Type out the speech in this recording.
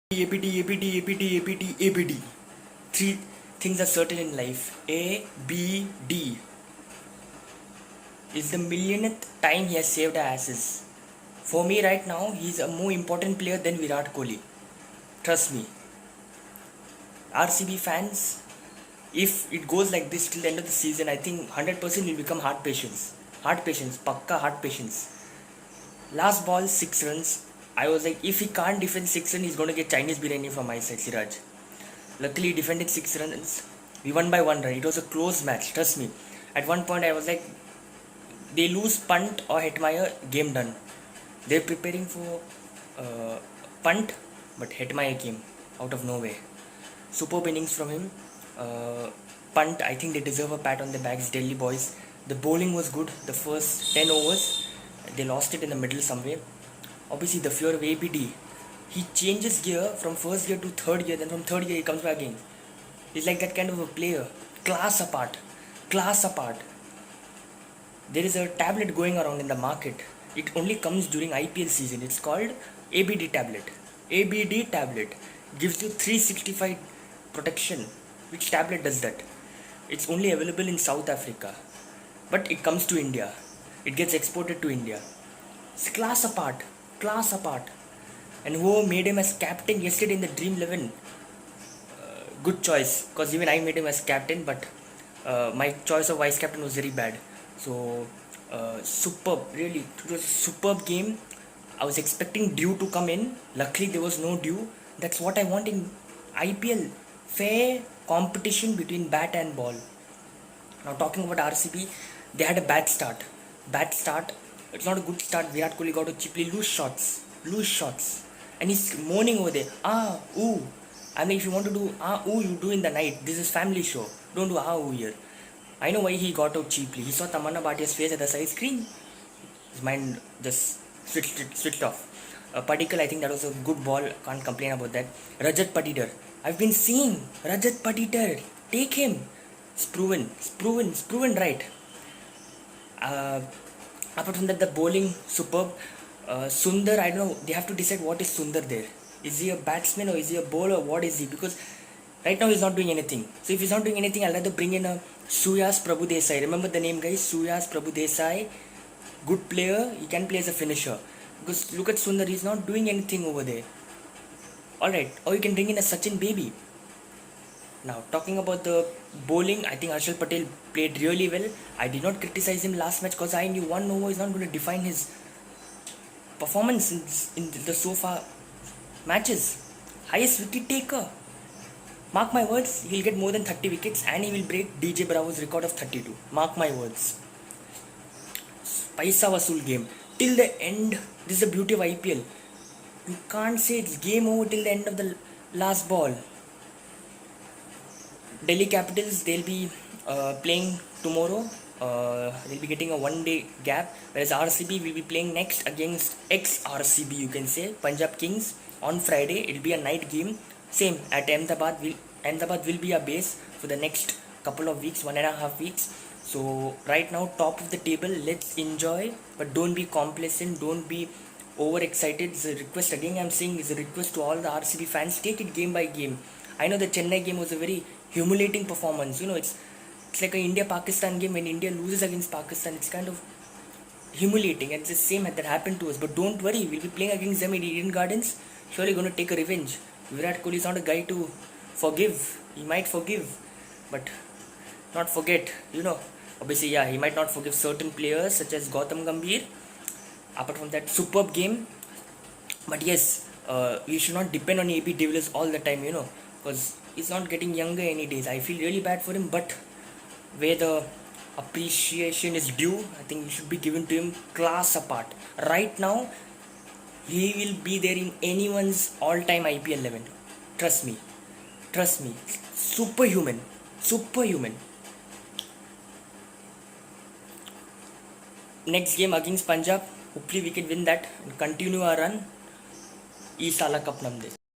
APT, APT, APT, APT, APT. Three things are certain in life. A, B, D. Is the millionth time he has saved our asses. For me right now, he's a more important player than Virat Kohli. Trust me. RCB fans, if it goes like this till the end of the season, I think 100% will become heart patients. Heart patients, pakka heart patients. Last ball, 6 runs. I was like, if he can't defend 6 runs, he's going to get Chinese biryani from my side, Siraj. Luckily, he defended 6 runs. We won by 1 run. It was a close match, trust me. At one point, I was like, they lose punt or Hetmeyer, game done. They're preparing for punt, but Hetmeyer came out of nowhere. Superb innings from him. Punt, I think they deserve a pat on the backs, Delhi boys. The bowling was good. The first 10 overs, they lost it in the middle somewhere. Obviously, the fear of APD. He changes gear from first gear to third gear, then from third gear he comes back again. He's like that kind of a player. Class apart. Class apart. There is a tablet going around in the market. It only comes during IPL season. It's called ABD tablet. ABD tablet gives you 365 protection. Which tablet does that? It's only available in South Africa. But it comes to India. It gets exported to India. It's class apart. Class apart. And who made him as captain yesterday in the Dream 11? Good choice. Because even I made him as captain. But my choice of vice captain was very bad. So superb. Really. It was a superb game. I was expecting Dew to come in. Luckily there was no Dew. That's what I want in IPL. Fair competition between bat and ball. Now talking about RCB, they had a bad start. Bad start. It's not a good start. Virat Kohli got to cheaply lose shots. Lose shots. And he's moaning over there. Ooh. I mean, if you want to do ooh, you do in the night. This is family show. Don't do ooh here. I know why he got out cheaply. He saw Tamanna Bhatia's face at the side screen. His mind just switched off. Padikkal, I think that was a good ball. Can't complain about that. Rajat Patidar. I've been seeing Rajat Patidar. Take him. It's proven right. Apart from that, the bowling superb. Sundar, I don't know. They have to decide what is Sundar there. Is he a batsman or is he a bowler? What is he? Because right now he's not doing anything. So if he's not doing anything, I'll rather bring in a Suyas Prabhudesai. Remember the name, guys? Suyas Prabhudesai. Good player. He can play as a finisher. Because look at Sundar. He's not doing anything over there. Alright. Or you can bring in a Sachin Baby. Now, talking about the bowling, I think Harshal Patel played really well. I did not criticize him last match because I knew one over is not going to define his performance in the so far matches. Highest wicket taker. Mark my words, he'll get more than 30 wickets and he will break DJ Bravo's record of 32. Mark my words. Paisa Vasool game. Till the end, this is the beauty of IPL. You can't say it's game over till the end of the last ball. Delhi Capitals, they'll be playing tomorrow. They'll be getting a 1 day gap. Whereas RCB will be playing next against ex-RCB, you can say, Punjab Kings on Friday. It'll be a night game. Same at Ahmedabad. Ahmedabad will be a base for the next couple of weeks, 1.5 weeks. So right now, top of the table, let's enjoy. But don't be complacent. Don't be overexcited. It's a request. Again, I'm saying it's a request to all the RCB fans. Take it game by game. I know the Chennai game was a very humiliating performance. You know, it's like an India-Pakistan game. When India loses against Pakistan, it's kind of humiliating. And it's the same that happened to us. But don't worry, we'll be playing against them in Eden Gardens. Surely going to take a revenge. Virat Kohli is not a guy to forgive. He might forgive, but not forget. You know, obviously, yeah, he might not forgive certain players such as Gautam Gambhir. Apart from that, superb game. But yes, we should not depend on AB de Villiers all the time, you know, because he's not getting younger any days. I feel really bad for him, but where the appreciation is due, I think it should be given to him. Class apart. Right now, he will be there in anyone's all-time IPL 11. Trust me. Trust me. Superhuman. Superhuman. Next game against Punjab. Hopefully we can win that and continue our run. Ee Sala Cup Namde.